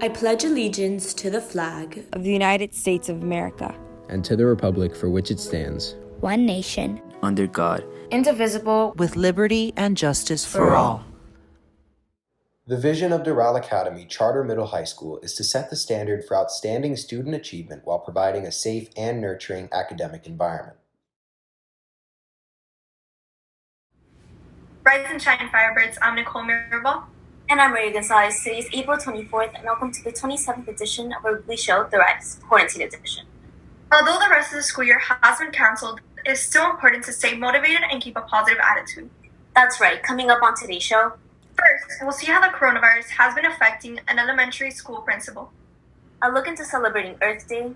I pledge allegiance to the flag of the United States of America and to the republic for which it stands, one nation, under God, indivisible, with liberty and justice for all. The vision of Doral Academy Charter Middle High School is to set the standard for outstanding student achievement while providing a safe and nurturing academic environment. Rise and shine, Firebirds. I'm Nicole Mirabal. And I'm Maria Gonzalez. Today is April 24th, and welcome to the 27th edition of our weekly show, The Rise, Quarantine Edition. Although the rest of the school year has been canceled, it is still important to stay motivated and keep a positive attitude. That's right. Coming up on today's show, first, we'll see how the coronavirus has been affecting an elementary school principal. A look into celebrating Earth Day.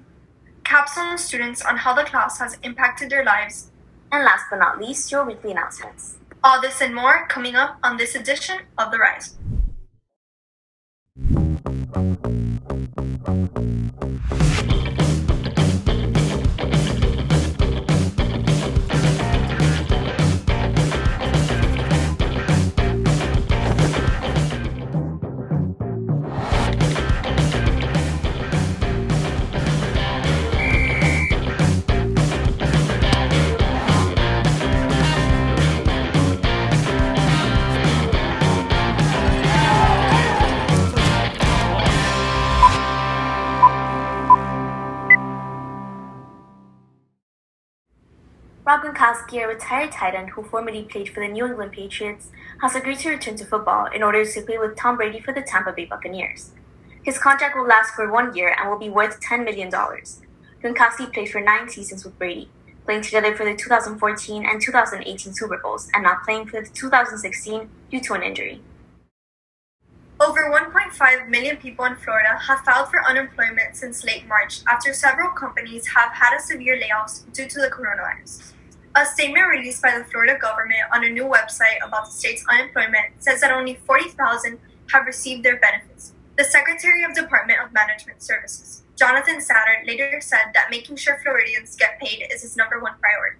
Capstone students on how the class has impacted their lives. And last but not least, your weekly announcements. All this and more coming up on this edition of The Rise. Rob Gronkowski, a retired tight end who formerly played for the New England Patriots, has agreed to return to football in order to play with Tom Brady for the Tampa Bay Buccaneers. His contract will last for 1 year and will be worth $10 million. Gronkowski played for 9 seasons with Brady, playing together for the 2014 and 2018 Super Bowls, and not playing for the 2016 due to an injury. Over 1.5 million people in Florida have filed for unemployment since late March after several companies have had a severe layoffs due to the coronavirus. A statement released by the Florida government on a new website about the state's unemployment says that only 40,000 have received their benefits. The Secretary of Department of Management Services, Jonathan Satter, later said that making sure Floridians get paid is his number one priority.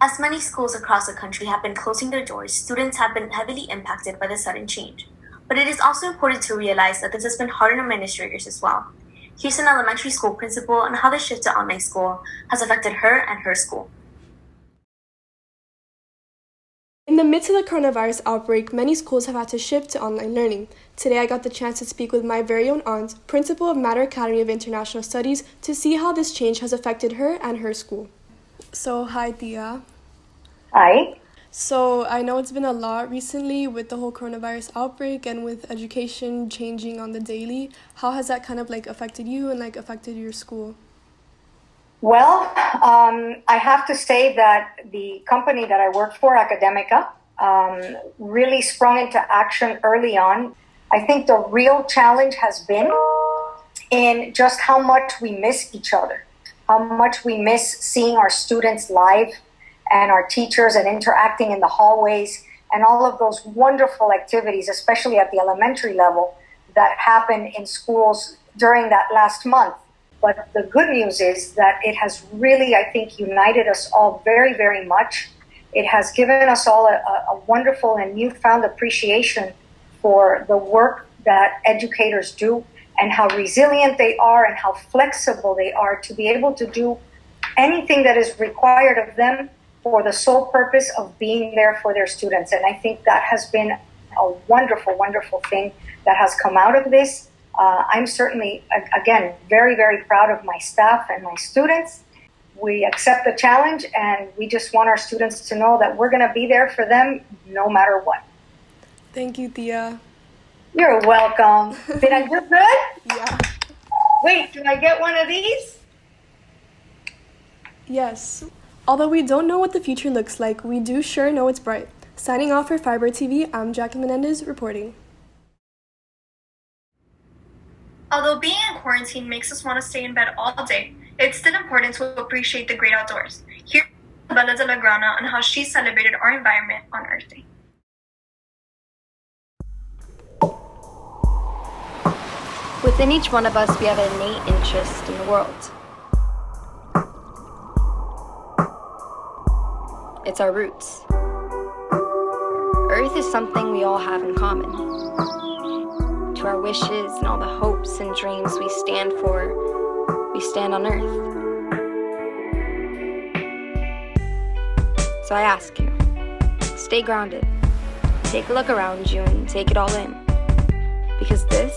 As many schools across the country have been closing their doors, students have been heavily impacted by the sudden change. But it is also important to realize that this has been hard on administrators as well. Here's an elementary school principal on how the shift to online school has affected her and her school. In the midst of the coronavirus outbreak, many schools have had to shift to online learning. Today I got the chance to speak with my very own aunt, principal of Matter Academy of International Studies, to see how this change has affected her and her school. So, hi, Tia. Hi. So, I know it's been a lot recently with the whole coronavirus outbreak and with education changing on the daily. How has that kind of affected you and affected your school? Well, I have to say that the company that I work for, Academica, really sprung into action early on. I think the real challenge has been in just how much we miss each other, how much we miss seeing our students live and our teachers and interacting in the hallways and all of those wonderful activities, especially at the elementary level, that happen in schools during that last month. But the good news is that it has really, I think, united us all very, very much. It has given us all a wonderful and newfound appreciation for the work that educators do and how resilient they are and how flexible they are to be able to do anything that is required of them for the sole purpose of being there for their students. And I think that has been a wonderful, wonderful thing that has come out of this. I'm certainly, again, very, very proud of my staff and my students. We accept the challenge, and we just want our students to know that we're going to be there for them no matter what. Thank you, Tia. You're welcome. Did I do good? Yeah. Wait, can I get one of these? Yes. Although we don't know what the future looks like, we do sure know it's bright. Signing off for Firebird TV, I'm Jackie Menendez reporting. Although being in quarantine makes us want to stay in bed all day, it's still important to appreciate the great outdoors. Here's Bella de la Grana on how she celebrated our environment on Earth Day. Within each one of us, we have an innate interest in the world. It's our roots. Earth Earth is something we all have in common. To our wishes and all the hopes and dreams we stand for, we stand on Earth. So I ask you, stay grounded. Take a look around you and take it all in. Because this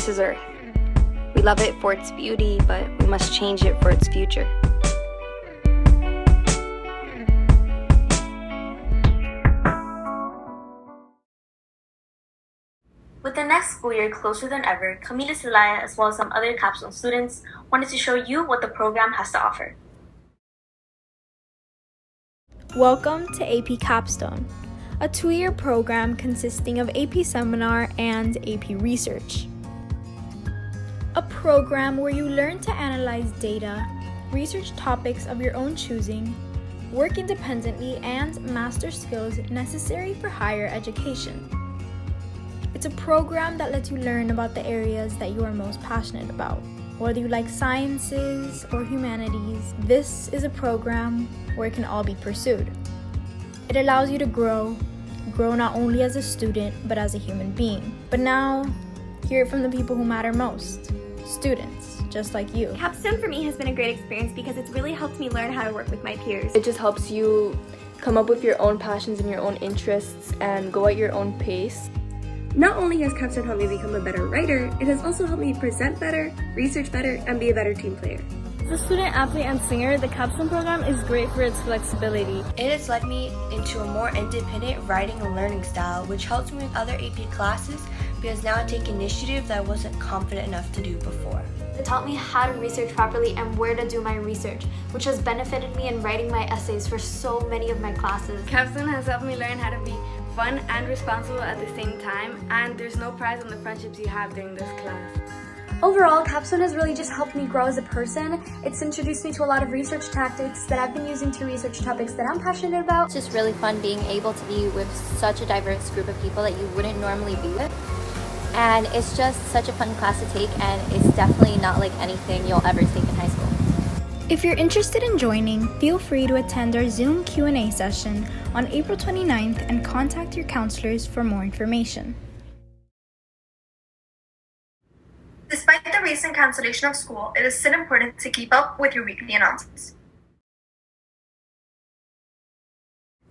is Earth. We love it for its beauty, but we must change it for its future. With the next school year closer than ever, Camila Celaya, as well as some other Capstone students, wanted to show you what the program has to offer. Welcome to AP Capstone, a 2-year program consisting of AP Seminar and AP Research. A program where you learn to analyze data, research topics of your own choosing, work independently, and master skills necessary for higher education. It's a program that lets you learn about the areas that you are most passionate about. Whether you like sciences or humanities, this is a program where it can all be pursued. It allows you to grow not only as a student, but as a human being. But now, hear it from the people who matter most, students, just like you. Capstone for me has been a great experience because it's really helped me learn how to work with my peers. It just helps you come up with your own passions and your own interests and go at your own pace. Not only has Capstone helped me become a better writer, it has also helped me present better, research better, and be a better team player. As a student, athlete, and singer, the Capstone program is great for its flexibility. It has led me into a more independent writing and learning style, which helps me with other AP classes because now I take initiative that I wasn't confident enough to do before. It taught me how to research properly and where to do my research, which has benefited me in writing my essays for so many of my classes. Capstone has helped me learn how to be fun and responsible at the same time, and there's no prize on the friendships you have during this class. Overall, Capstone has really just helped me grow as a person. It's introduced me to a lot of research tactics that I've been using to research topics that I'm passionate about. It's just really fun being able to be with such a diverse group of people that you wouldn't normally be with. And it's just such a fun class to take, and it's definitely not like anything you'll ever take in high school. If you're interested in joining, feel free to attend our Zoom Q&A session on April 29th and contact your counselors for more information. Despite the recent cancellation of school, it is still important to keep up with your weekly announcements.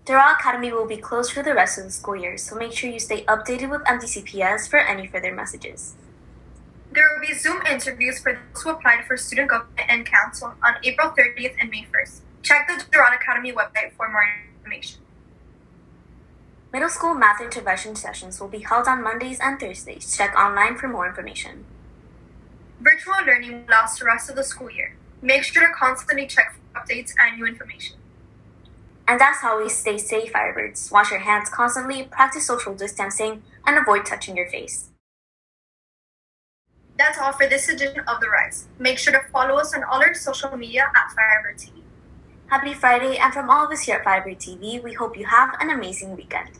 Doral Academy will be closed for the rest of the school year, so make sure you stay updated with MDCPS for any further messages. There will be Zoom interviews for those who applied for Student Government and Council on April 30th and May 1st. Check the Doral Academy website for more information. Middle school math intervention sessions will be held on Mondays and Thursdays. Check online for more information. Virtual learning will last the rest of the school year. Make sure to constantly check for updates and new information. And as always, stay safe, Firebirds. Wash your hands constantly, practice social distancing, and avoid touching your face. That's all for this edition of The Rise. Make sure to follow us on all our social media at Firebird TV. Happy Friday, and from all of us here at Firebird TV, we hope you have an amazing weekend.